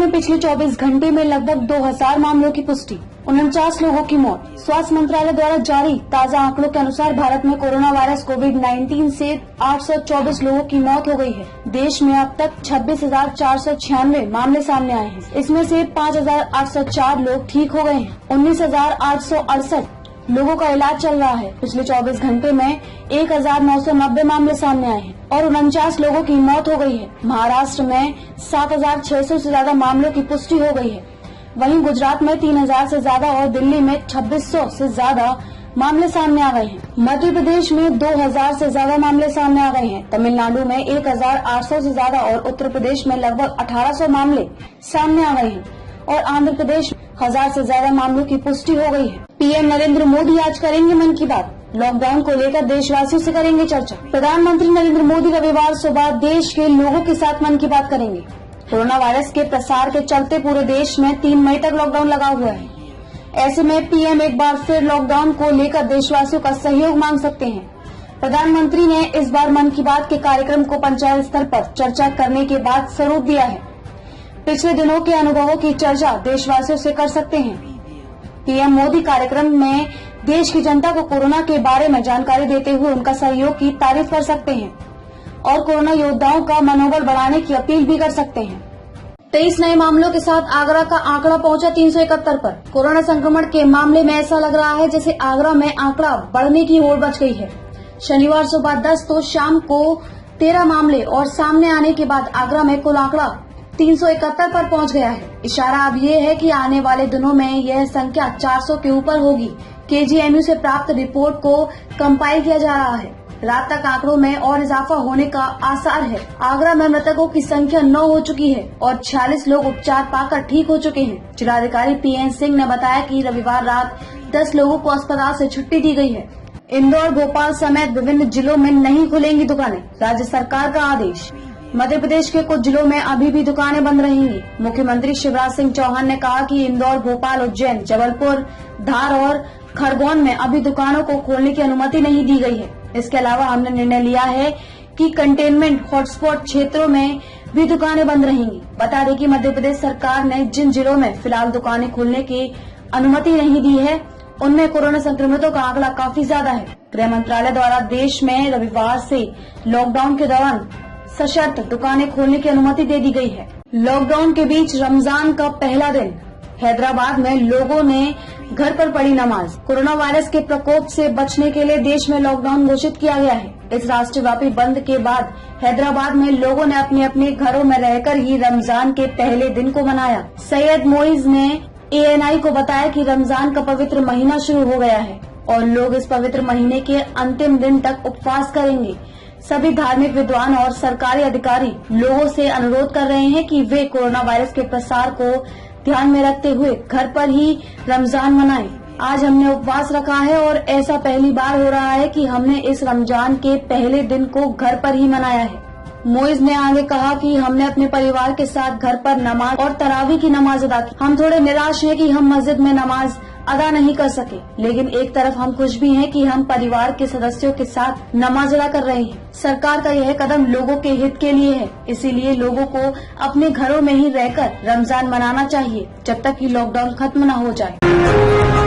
में पिछले 24 घंटे में लगभग 2000 मामलों की पुष्टि, 49 लोगों की मौत। स्वास्थ्य मंत्रालय द्वारा जारी ताज़ा आंकड़ों के अनुसार भारत में कोरोना वायरस कोविड-19 से 824 लोगों की मौत हो गई है। देश में अब तक 26,496 मामले सामने आए हैं। इसमें से 5,804 लोग ठीक हो गए हैं। 19,868 लोगों का इलाज चल रहा है। पिछले 24 घंटे में 1,990 मामले सामने आए हैं और 49 लोगों की मौत हो गई है। महाराष्ट्र में 7,600 से ज्यादा मामलों की पुष्टि हो गई है। वहीं गुजरात में 3,000 से ज्यादा और दिल्ली में 2,600 से ज्यादा मामले सामने आ गए हैं। मध्य प्रदेश में 2,000 से ज्यादा मामले सामने आ गए हैं। तमिलनाडु में 1,800 से ज्यादा और उत्तर प्रदेश में लगभग 1,800 मामले सामने आ गए हैं और आंध्र प्रदेश 1,000 से ज्यादा मामलों की पुष्टि हो गई है। पीएम नरेंद्र मोदी आज करेंगे मन की बात। लॉकडाउन को लेकर देशवासियों से करेंगे चर्चा। प्रधानमंत्री नरेंद्र मोदी रविवार सुबह देश के लोगों के साथ मन की बात करेंगे। कोरोना वायरस के प्रसार के चलते पूरे देश में 3 मई तक लॉकडाउन लगा हुआ है। ऐसे में पीएम एक बार फिर लॉकडाउन को लेकर देशवासियों का सहयोग मांग सकते हैं। प्रधानमंत्री ने इस बार मन की बात के कार्यक्रम को पंचायत स्तर पर चर्चा करने के बाद स्वरूप दिया है। पिछले दिनों के अनुभवों की चर्चा देशवासियों से कर सकते हैं। पीएम मोदी कार्यक्रम में देश की जनता को कोरोना के बारे में जानकारी देते हुए उनका सहयोग की तारीफ कर सकते हैं और कोरोना योद्धाओं का मनोबल बढ़ाने की अपील भी कर सकते हैं। 23 नए मामलों के साथ आगरा का आंकड़ा पहुंचा 371 पर। कोरोना संक्रमण के मामले में ऐसा लग रहा है जैसे आगरा में आंकड़ा बढ़ने की होड़ मच गई है। शनिवार सुबह 10 तो शाम को 13 मामले और सामने आने के बाद आगरा में कुल आंकड़ा 371 पर पहुंच गया है। इशारा अब ये है कि आने वाले दिनों में यह संख्या 400 के ऊपर होगी। केजीएमयू से प्राप्त रिपोर्ट को कंपाइल किया जा रहा है। रात तक आंकड़ों में और इजाफा होने का आसार है। आगरा में मृतकों की संख्या 9 हो चुकी है और 46 लोग उपचार पाकर ठीक हो चुके हैं। जिलाधिकारी पीएन सिंह ने बताया कि रविवार रात 10 लोगों को अस्पताल से छुट्टी दी गई है। इंदौर, भोपाल समेत विभिन्न जिलों में नहीं खुलेंगी दुकानें, राज्य सरकार का आदेश। मध्य प्रदेश के कुछ जिलों में अभी भी दुकानें बंद रहेंगी। मुख्यमंत्री शिवराज सिंह चौहान ने कहा कि इंदौर, भोपाल, उज्जैन, जबलपुर, धार और खरगोन में अभी दुकानों को खोलने की अनुमति नहीं दी गई है। इसके अलावा हमने निर्णय लिया है कि कंटेनमेंट हॉटस्पॉट क्षेत्रों में भी दुकानें बंद रहेंगी। बता दें कि मध्य प्रदेश सरकार ने जिन जिलों में फिलहाल दुकानें खोलने की अनुमति नहीं दी है उनमें कोरोना संक्रमितों का आंकड़ा काफी ज्यादा है। गृह मंत्रालय द्वारा देश में रविवार से लॉकडाउन के दौरान सशर्त दुकानें खोलने की अनुमति दे दी गई है। लॉकडाउन के बीच रमजान का पहला दिन, हैदराबाद में लोगों ने घर पर पढ़ी नमाज। कोरोना वायरस के प्रकोप से बचने के लिए देश में लॉकडाउन घोषित किया गया है। इस राष्ट्रव्यापी बंद के बाद हैदराबाद में लोगों ने अपने अपने घरों में रहकर ही रमजान के पहले दिन को मनाया। सैयद मोइज ने ANI को बताया कि रमजान का पवित्र महीना शुरू हो गया है और लोग इस पवित्र महीने के अंतिम दिन तक उपवास करेंगे। सभी धार्मिक विद्वान और सरकारी अधिकारी लोगों से अनुरोध कर रहे हैं कि वे कोरोना वायरस के प्रसार को ध्यान में रखते हुए घर पर ही रमजान मनाएं। आज हमने उपवास रखा है और ऐसा पहली बार हो रहा है कि हमने इस रमजान के पहले दिन को घर पर ही मनाया है। मोइज ने आगे कहा कि हमने अपने परिवार के साथ घर पर नमाज और तरावी की नमाज अदा की। हम थोड़े निराश हैं कि हम मस्जिद में नमाज अदा नहीं कर सके, लेकिन एक तरफ हम खुश भी हैं कि हम परिवार के सदस्यों के साथ नमाज अदा कर रहे हैं। सरकार का यह कदम लोगों के हित के लिए है, इसीलिए लोगों को अपने घरों में ही रहकर रमजान मनाना चाहिए जब तक कि लॉकडाउन खत्म न हो जाए।